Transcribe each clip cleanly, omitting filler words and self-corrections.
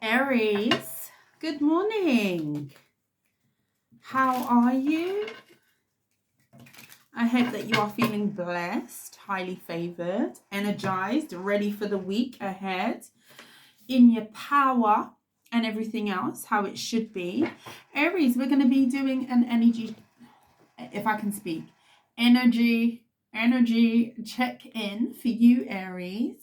Aries, good morning. How are you? I hope that you are feeling blessed, highly favored, energized, ready for the week ahead, in your power and everything else, how it should be. Aries, we're going to be doing an energy, if I can speak, energy check-in for you, Aries.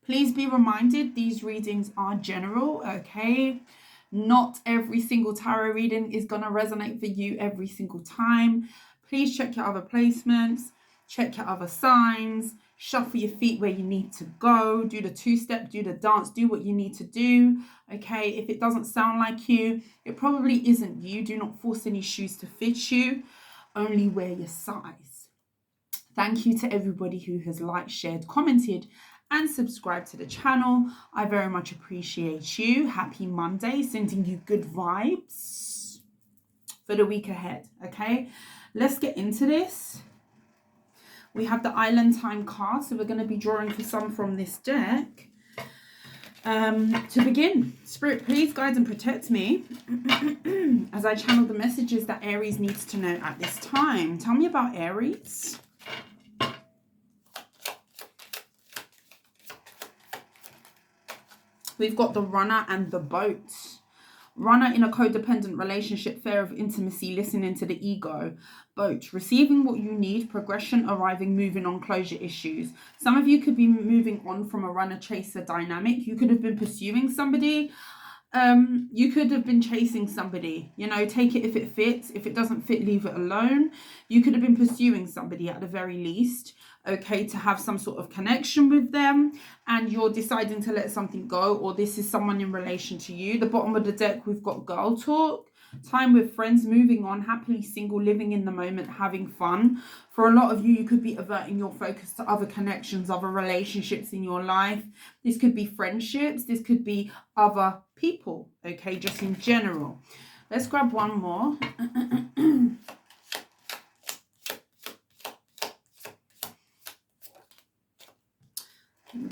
Please be reminded these readings are general, okay? Not every single tarot reading is going to resonate for you every single time. Please check your other placements, check your other signs, shuffle your feet where you need to go, do the two-step, do the dance, do what you need to do, okay? If it doesn't sound like you, it probably isn't you. Do not force any shoes to fit you. Only wear your size. Thank you to everybody who has liked, shared, commented, and subscribed to the channel. I very much appreciate you. Happy Monday, sending you good vibes for the week ahead, okay? Let's get into this. We have the Island Time card, so we're going to be drawing for some from this deck. To begin, Spirit, please guide and protect me as I channel the messages that Aries needs to know at this time. Tell me about Aries. We've got the Runner and the Boat. Runner in a codependent relationship, fear of intimacy, listening to the ego. Boat, receiving what you need, progression, arriving, moving on, closure issues. Some of you could be moving on from a runner-chaser dynamic. You could have been pursuing somebody. You could have been chasing somebody. You know, take it if it fits. If it doesn't fit, leave it alone. You could have been pursuing somebody at the very least, okay, to have some sort of connection with them, and you're deciding to let something go, or this is someone in relation to you. The bottom of the deck, we've got girl talk, time with friends, moving on, happily single, living in the moment, having fun. For a lot of you, you could be averting your focus to other connections, other relationships in your life. This could be friendships. This could be other people, okay, just in general. Let's grab one more.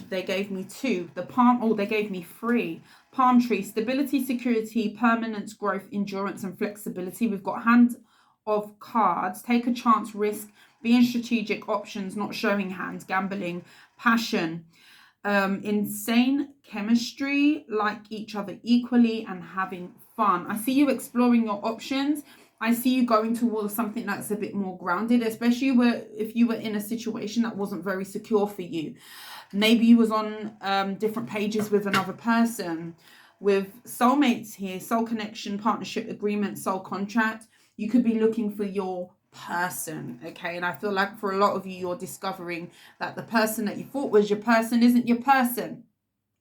They gave me two. The palm, oh, they gave me three. Palm tree, stability, security, permanence, growth, endurance, and flexibility. We've got hand of cards, take a chance, risk, being strategic, options, not showing hands, gambling, passion, insane chemistry, like each other equally, and having fun. I see you exploring your options. I see you going towards something that's a bit more grounded, especially if you were in a situation that wasn't very secure for you. Maybe you was on different pages with another person, with soulmates here, soul connection, partnership agreement, soul contract. You could be looking for your person, okay? And I feel like for a lot of you, you're discovering that the person that you thought was your person isn't your person.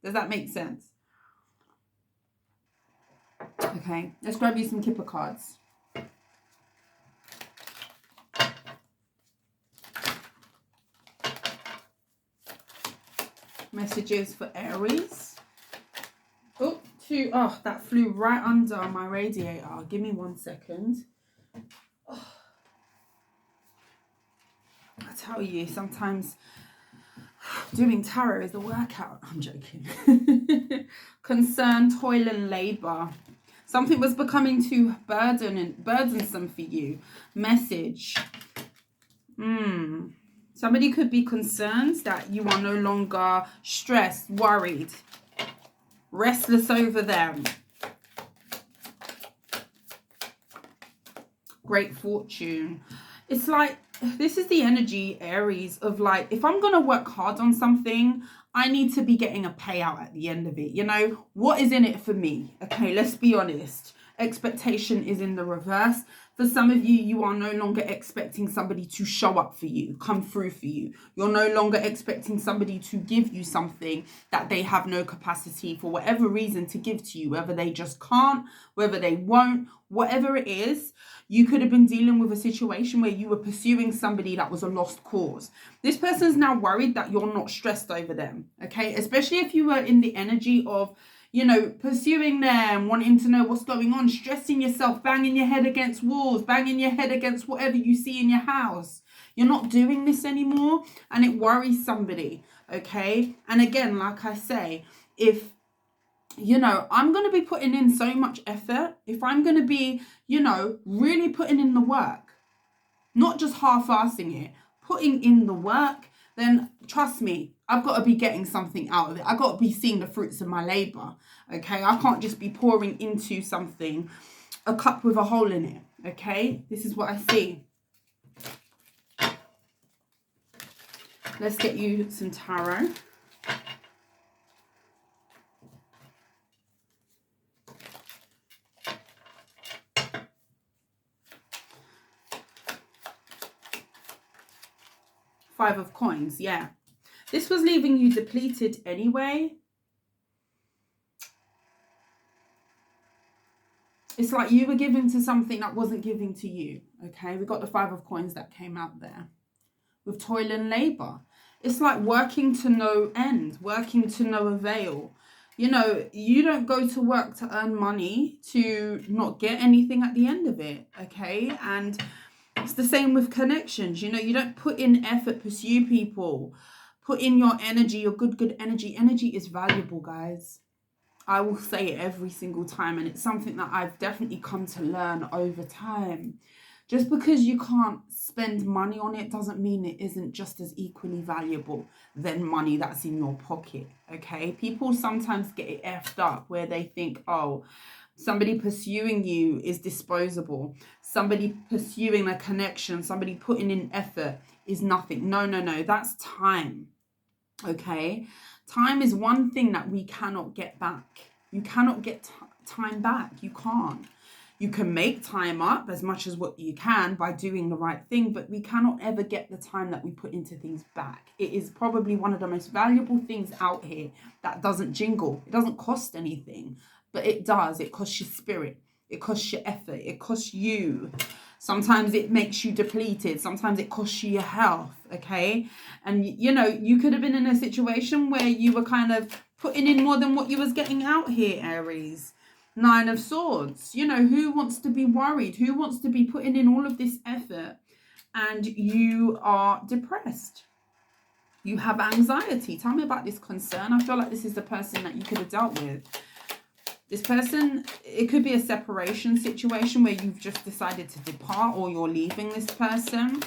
Does that make sense? Okay, let's grab you some Kipper cards. Messages for Aries. Oh, two. Oh, that flew right under my radiator. Give me 1 second. Oh. I tell you, sometimes doing tarot is a workout. I'm joking. Concern, toil, and labor. Something was becoming too burdensome for you. Message. Somebody could be concerned that you are no longer stressed, worried, restless over them. Great fortune. It's like, this is the energy, Aries, of like, if I'm going to work hard on something, I need to be getting a payout at the end of it. You know, what is in it for me? Okay, let's be honest. Expectation is in the reverse. For some of you, you are no longer expecting somebody to show up for you, come through for you. You're no longer expecting somebody to give you something that they have no capacity for whatever reason to give to you, whether they just can't, whether they won't, whatever it is. You could have been dealing with a situation where you were pursuing somebody that was a lost cause. This person is now worried that you're not stressed over them, okay? Especially if you were in the energy of, you know, pursuing them, wanting to know what's going on, stressing yourself, banging your head against walls, banging your head against whatever you see in your house. You're not doing this anymore, and it worries somebody, okay? And again, like I say, if you know, I'm going to be putting in so much effort. If I'm going to be, you know, really putting in the work, not just half-assing it, putting in the work, then trust me, I've got to be getting something out of it. I've got to be seeing the fruits of my labor. Okay, I can't just be pouring into something, a cup with a hole in it. Okay, this is what I see. Let's get you some tarot. Five of Coins, yeah. This was leaving you depleted anyway. It's like you were giving to something that wasn't giving to you, okay? We got the Five of Coins that came out there with toil and labor. It's like working to no end, working to no avail. You know, you don't go to work to earn money to not get anything at the end of it, okay? And it's the same with connections. You know, you don't put in effort, pursue people, put in your energy, your good energy. Energy is valuable, guys. I will say it every single time, and it's something that I've definitely come to learn over time. Just because you can't spend money on it doesn't mean it isn't just as equally valuable than money that's in your pocket, okay? People sometimes get it effed up where they think, oh, somebody pursuing you is disposable. Somebody pursuing a connection, somebody putting in effort is nothing. No, no, no, that's time, okay? Time is one thing that we cannot get back. You cannot get time back. You can't. You can make time up as much as what you can by doing the right thing, but we cannot ever get the time that we put into things back. It is probably one of the most valuable things out here that doesn't jingle. It doesn't cost anything, but it does. It costs your spirit. It costs your effort. It costs you. Sometimes it makes you depleted. Sometimes it costs you your health, okay? And, you know, you could have been in a situation where you were kind of putting in more than what you was getting out here, Aries. Nine of Swords. You know, who wants to be worried? Who wants to be putting in all of this effort and you are depressed? You have anxiety. Tell me about this concern. I feel like this is the person that you could have dealt with. This person, it could be a separation situation where you've just decided to depart or you're leaving this person.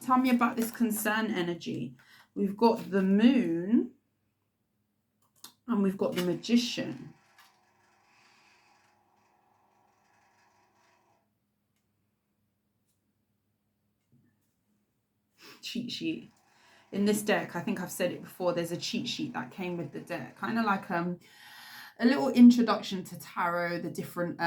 Tell me about this concern energy. We've got the Moon and we've got the Magician. Cheat sheet. In this deck, I think I've said it before, there's a cheat sheet that came with the deck. Kind of like a little introduction to tarot, the different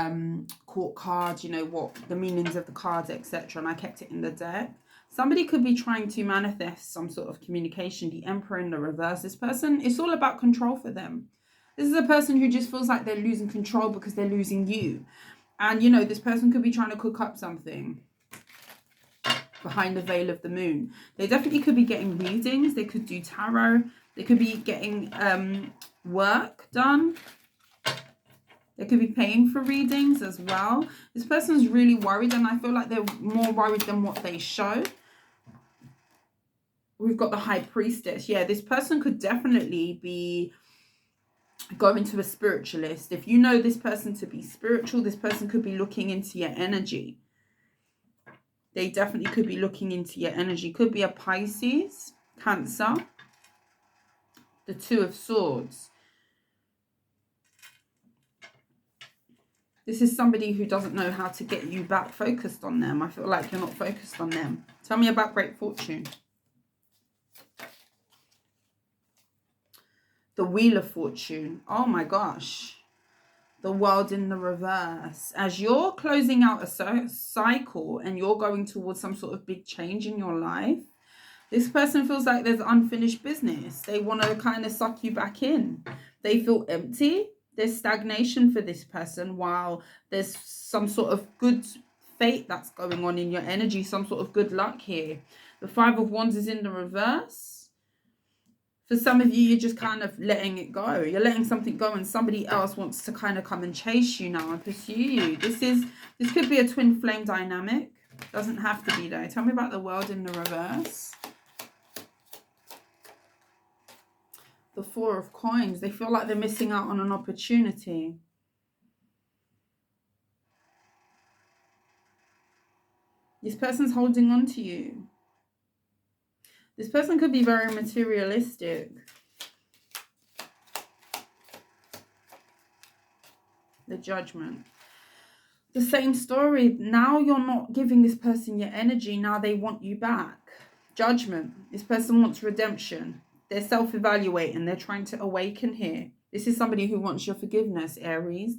court cards, you know, what the meanings of the cards, etc. And I kept it in the deck. Somebody could be trying to manifest some sort of communication. The Emperor in the reverse. This person, it's all about control for them. This is a person who just feels like they're losing control because they're losing you. And, you know, this person could be trying to cook up something behind the veil of the moon. They definitely could be getting readings. They could do tarot. They could be getting work done. They could be paying for readings as well. This person's really worried, and I feel like they're more worried than what they show. We've got the High Priestess. Yeah, this person could definitely be going to a spiritualist. If you know this person to be spiritual, this person could be looking into your energy. They definitely could be looking into your energy. Could be a Pisces, Cancer. The Two of Swords. This is somebody who doesn't know how to get you back focused on them. I feel like you're not focused on them. Tell me about Great Fortune. The Wheel of Fortune. Oh my gosh. The World in the reverse. As you're closing out a cycle and you're going towards some sort of big change in your life, this person feels like there's unfinished business. They want to kind of suck you back in. They feel empty. There's stagnation for this person while there's some sort of good fate that's going on in your energy, some sort of good luck here. The Five of Wands is in the reverse. For some of you, you're just kind of letting it go. You're letting something go and somebody else wants to kind of come and chase you now and pursue you. This could be a twin flame dynamic. Doesn't have to be though. Tell me about the World in the reverse. The Four of Coins. They feel like they're missing out on an opportunity. This person's holding on to you. This person could be very materialistic. The Judgment. The same story. Now you're not giving this person your energy. Now they want you back. Judgment. This person wants redemption. They're self-evaluating. They're trying to awaken here. This is somebody who wants your forgiveness, Aries.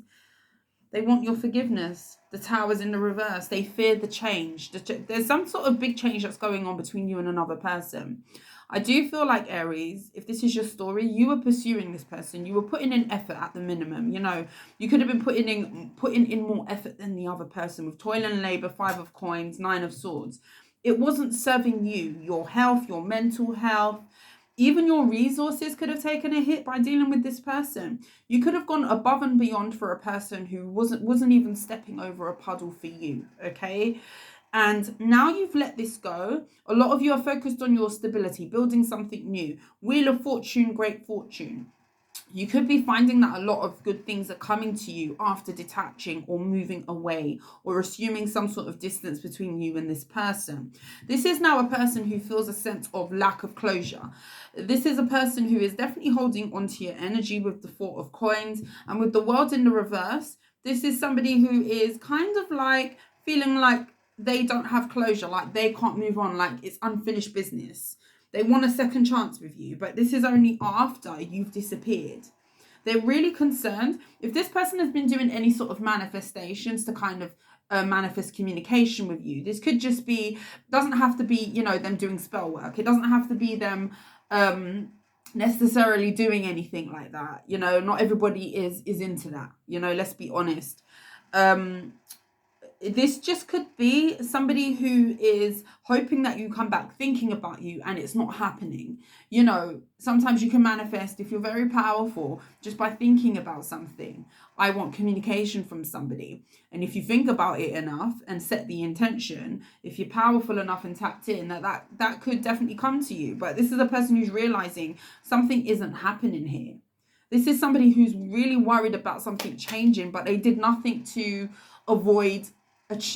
They want your forgiveness. The Tower's in the reverse. They fear the change. There's some sort of big change that's going on between you and another person. I do feel like, Aries, if this is your story, you were pursuing this person. You were putting in effort at the minimum. You know, you could have been putting in more effort than the other person with toil and labor, 5 of Coins, 9 of Swords. It wasn't serving you, your health, your mental health. Even your resources could have taken a hit by dealing with this person. You could have gone above and beyond for a person who wasn't even stepping over a puddle for you, okay? And now you've let this go. A lot of you are focused on your stability, building something new. Wheel of Fortune, great fortune. You could be finding that a lot of good things are coming to you after detaching or moving away or assuming some sort of distance between you and this person. This is now a person who feels a sense of lack of closure. This is a person who is definitely holding onto your energy with the 4 of Coins, and with the World in the reverse. This is somebody who is kind of like feeling like they don't have closure, like they can't move on, like it's unfinished business. They want a second chance with you, but this is only after you've disappeared. They're really concerned. If this person has been doing any sort of manifestations to kind of manifest communication with you, this could just be, doesn't have to be, you know, them doing spell work. It doesn't have to be them necessarily doing anything like that. You know, not everybody is into that. You know, let's be honest. This just could be somebody who is hoping that you come back, thinking about you, and it's not happening. You know, sometimes you can manifest, if you're very powerful, just by thinking about something. I want communication from somebody. And if you think about it enough and set the intention, if you're powerful enough and tapped in, that could definitely come to you. But this is a person who's realizing something isn't happening here. This is somebody who's really worried about something changing, but they did nothing to avoid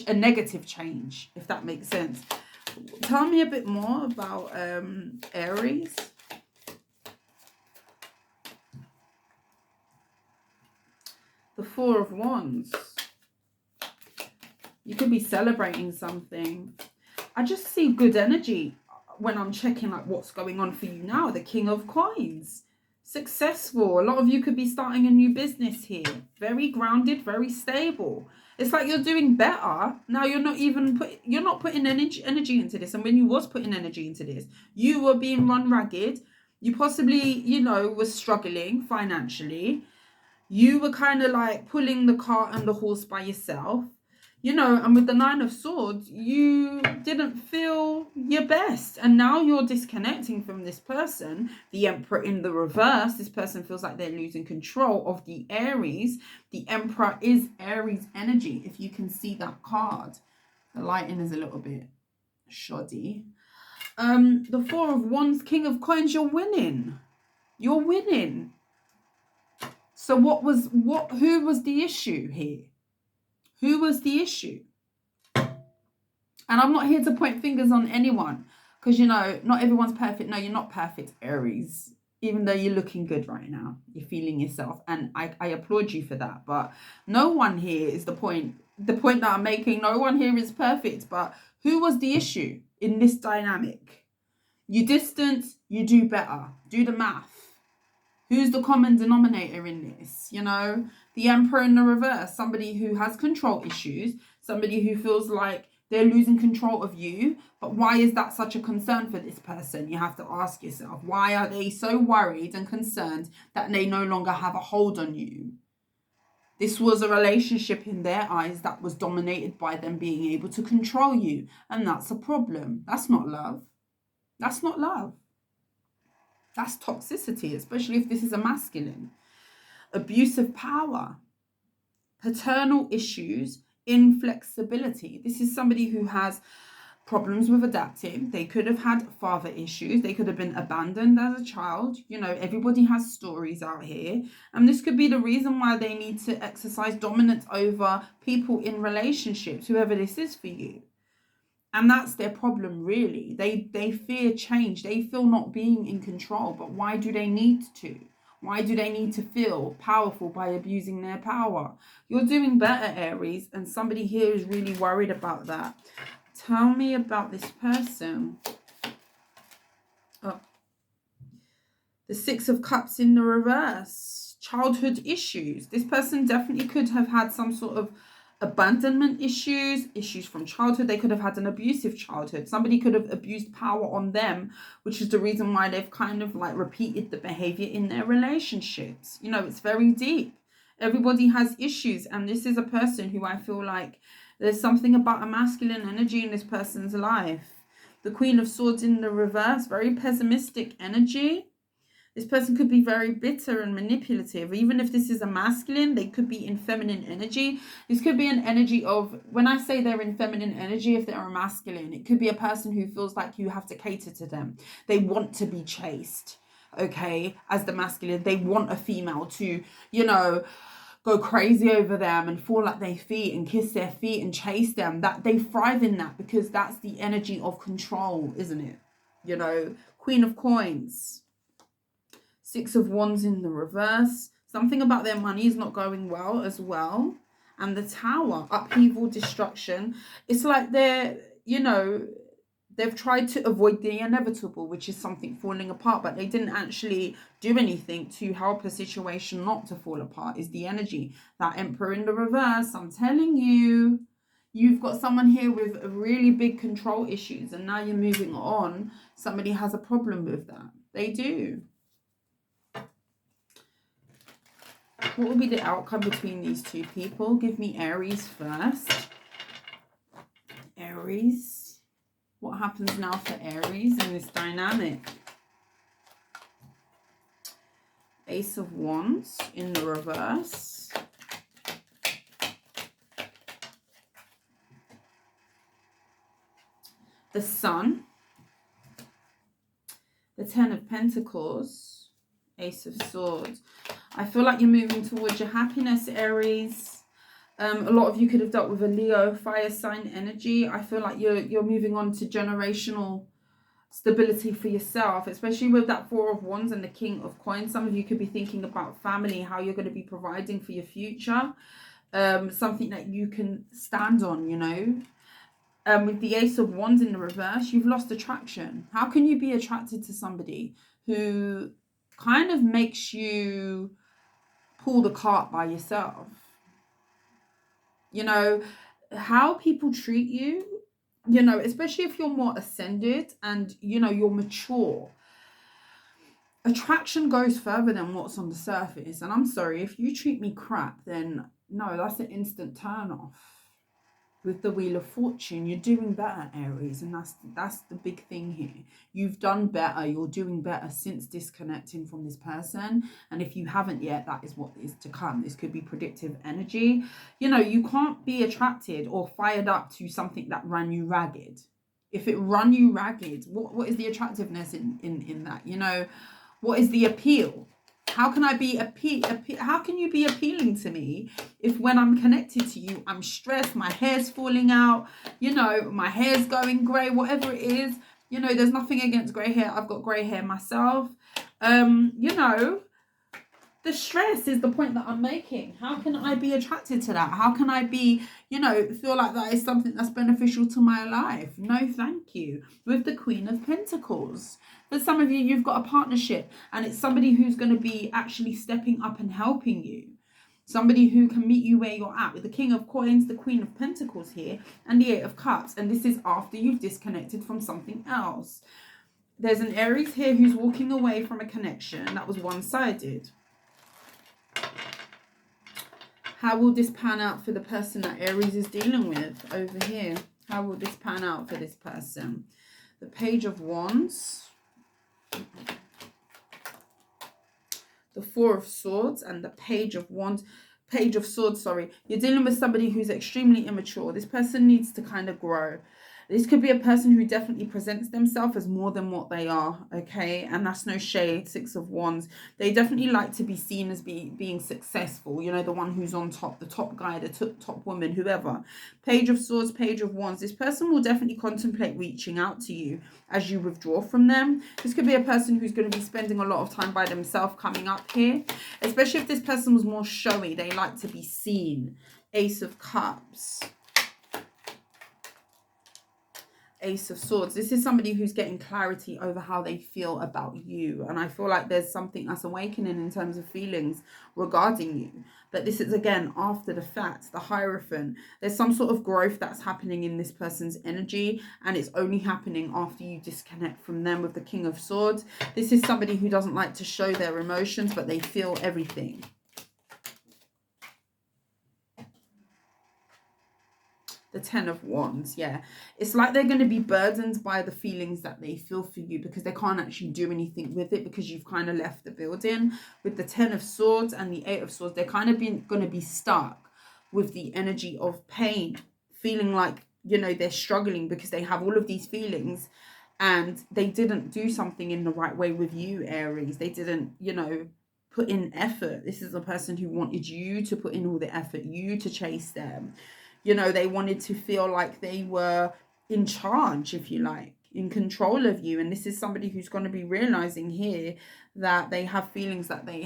a negative change, if that makes sense. Tell me a bit more about Aries. The 4 of Wands. You could be celebrating something. I just see good energy when I'm checking like what's going on for you now. The King of Coins. Successful. A lot of you could be starting a new business here. Very grounded, very stable. It's like you're doing better. Now you're not putting energy into this. And when you was putting energy into this, you were being run ragged. You possibly, you know, were struggling financially. You were kind of like pulling the cart and the horse by yourself. You know, and with the 9 of Swords, you didn't feel your best. And now you're disconnecting from this person. The Emperor in the reverse. This person feels like they're losing control of the Aries. The Emperor is Aries energy, if you can see that card. The lighting is a little bit shoddy. The 4 of Wands, King of Coins, you're winning. You're winning. So who was the issue here? Who was the issue? And I'm not here to point fingers on anyone, because, you know, not everyone's perfect. No, you're not perfect, Aries. Even though you're looking good right now. You're feeling yourself. And I applaud you for that. But no one here is the point. The point that I'm making, no one here is perfect. But who was the issue in this dynamic? You distance, you do better. Do the math. Who's the common denominator in this? You know, the Emperor in the reverse, somebody who has control issues, somebody who feels like they're losing control of you. But why is that such a concern for this person? You have to ask yourself, why are they so worried and concerned that they no longer have a hold on you? This was a relationship in their eyes that was dominated by them being able to control you. And that's a problem. That's not love. That's not love. That's toxicity, especially if this is a masculine. Abusive power, paternal issues, inflexibility. This is somebody who has problems with adapting. They could have had father issues. They could have been abandoned as a child. You know, everybody has stories out here. And this could be the reason why they need to exercise dominance over people in relationships, whoever this is for you. And that's their problem, really. They fear change. They feel not being in control. But why do they need to? Why do they need to feel powerful by abusing their power? You're doing better, Aries, and somebody here is really worried about that. Tell me about this person. Oh. The Six of Cups in the reverse. Childhood issues. This person definitely could have had some sort of abandonment issues from childhood. They could have had an abusive childhood. Somebody could have abused power on them, which is the reason why they've kind of like repeated the behavior in their relationships. You know, it's very deep. Everybody has issues, and this is a person who I feel like there's something about a masculine energy in this person's life. The Queen of Swords in the reverse, very pessimistic energy. This person could be very bitter and manipulative. Even if this is a masculine, they could be in feminine energy. This could be an energy of, when I say they're in feminine energy, if they're a masculine, it could be a person who feels like you have to cater to them. They want to be chased, okay? As the masculine, they want a female to, you know, go crazy over them and fall at their feet and kiss their feet and chase them. That they thrive in that because that's the energy of control, isn't it? You know, Queen of Coins. Six of Wands in the reverse. Something about their money is not going well as well. And the Tower, upheaval, destruction. It's like they're, you know, they've tried to avoid the inevitable, which is something falling apart, but they didn't actually do anything to help a situation not to fall apart, is the energy. That Emperor in the reverse, I'm telling you, you've got someone here with really big control issues, and now you're moving on. Somebody has a problem with that. They do. What will be the outcome between these two people? Give me Aries first. Aries. What happens now for Aries in this dynamic? Ace of Wands in the reverse. The Sun. The Ten of Pentacles. Ace of Swords. I feel like you're moving towards your happiness, Aries. A lot of you could have dealt with a Leo fire sign energy. I feel like you're moving on to generational stability for yourself, especially with that Four of Wands and the King of Coins. Some of you could be thinking about family, how you're going to be providing for your future. Something that you can stand on, you know. With the Ace of Wands in the reverse, you've lost attraction. How can you be attracted to somebody who kind of makes you pull the cart by yourself? You know, how people treat you, you know, especially if you're more ascended and, you know, you're mature. Attraction goes further than what's on the surface. And I'm sorry, if you treat me crap, then no, that's an instant turn off. With the Wheel of Fortune, you're doing better, Aries, and that's the big thing here. You've done better. You're doing better since disconnecting from this person. And if you haven't yet, that is what is to come. This could be predictive energy. You know, you can't be attracted or fired up to something that ran you ragged. If it run you ragged, what is the attractiveness in that? You know, what is the appeal? How can I be how can you be appealing to me if when I'm connected to you, I'm stressed, my hair's falling out, you know, my hair's going grey, whatever it is. You know, there's nothing against grey hair. I've got grey hair myself. You know, the stress is the point that I'm making. How can I be attracted to that? How can I be, you know, feel like that is something that's beneficial to my life? No, thank you. With the Queen of Pentacles. For some of you, you've got a partnership and it's somebody who's going to be actually stepping up and helping you. Somebody who can meet you where you're at. With the King of Coins, the Queen of Pentacles here, and the Eight of Cups. And this is after you've disconnected from something else. There's an Aries here who's walking away from a connection that was one-sided. How will this pan out for the person that Aries is dealing with over here? How will this pan out for this person? The Page of Wands. The Four of Swords and the Page of Wands. Page of Swords, sorry. You're dealing with somebody who's extremely immature. This person needs to kind of grow. This could be a person who definitely presents themselves as more than what they are, okay? And that's no shade, Six of Wands. They definitely like to be seen as being successful, you know, the one who's on top, the top guy, the top woman, whoever. Page of Swords, Page of Wands. This person will definitely contemplate reaching out to you as you withdraw from them. This could be a person who's going to be spending a lot of time by themselves coming up here, especially if this person was more showy. They like to be seen. Ace of Cups. Ace of Swords. This is somebody who's getting clarity over how they feel about you. And I feel like there's something that's awakening in terms of feelings regarding you. But this is, again, after the fact, the Hierophant. There's some sort of growth that's happening in this person's energy. And it's only happening after you disconnect from them with the King of Swords. This is somebody who doesn't like to show their emotions, but they feel everything. The Ten of Wands, yeah. It's like they're going to be burdened by the feelings that they feel for you because they can't actually do anything with it because you've kind of left the building. With the Ten of Swords and the Eight of Swords, they're kind of going to be stuck with the energy of pain, feeling like, you know, they're struggling because they have all of these feelings and they didn't do something in the right way with you, Aries. They didn't, you know, put in effort. This is a person who wanted you to put in all the effort, you to chase them. You know, they wanted to feel like they were in charge, if you like, in control of you. And this is somebody who's going to be realizing here that they have feelings that they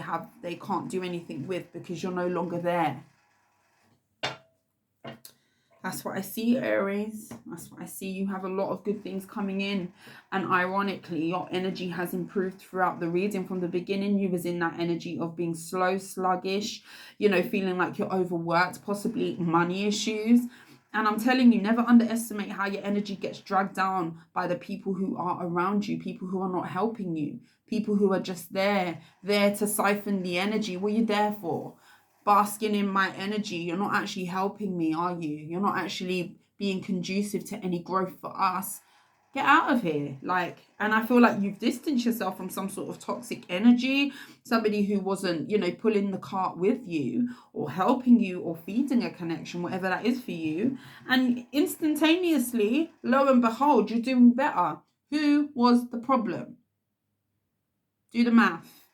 can't do anything with because you're no longer there. That's what I see, Aries. That's what I see. You have a lot of good things coming in. And ironically, your energy has improved throughout the reading. From the beginning, you was in that energy of being slow, sluggish, you know, feeling like you're overworked, possibly money issues. And I'm telling you, never underestimate how your energy gets dragged down by the people who are around you, people who are not helping you, people who are just there to siphon the energy. What are you there for? Basking in my energy. You're not actually helping me, are you? You're not actually being conducive to any growth for us. Get out of here. Like, and I feel like you've distanced yourself from some sort of toxic energy, somebody who wasn't, you know, pulling the cart with you or helping you or feeding a connection, whatever that is for you. And instantaneously, lo and behold, you're doing better. Who was the problem? Do the math.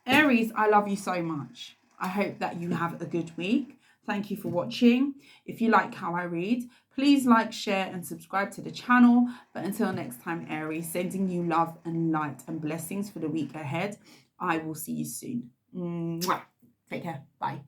Aries, I love you so much. I hope that you have a good week. Thank you for watching. If you like how I read, please like, share, and subscribe to the channel. But until next time, Aries, sending you love and light and blessings for the week ahead. I will see you soon. Mwah. Take care. Bye.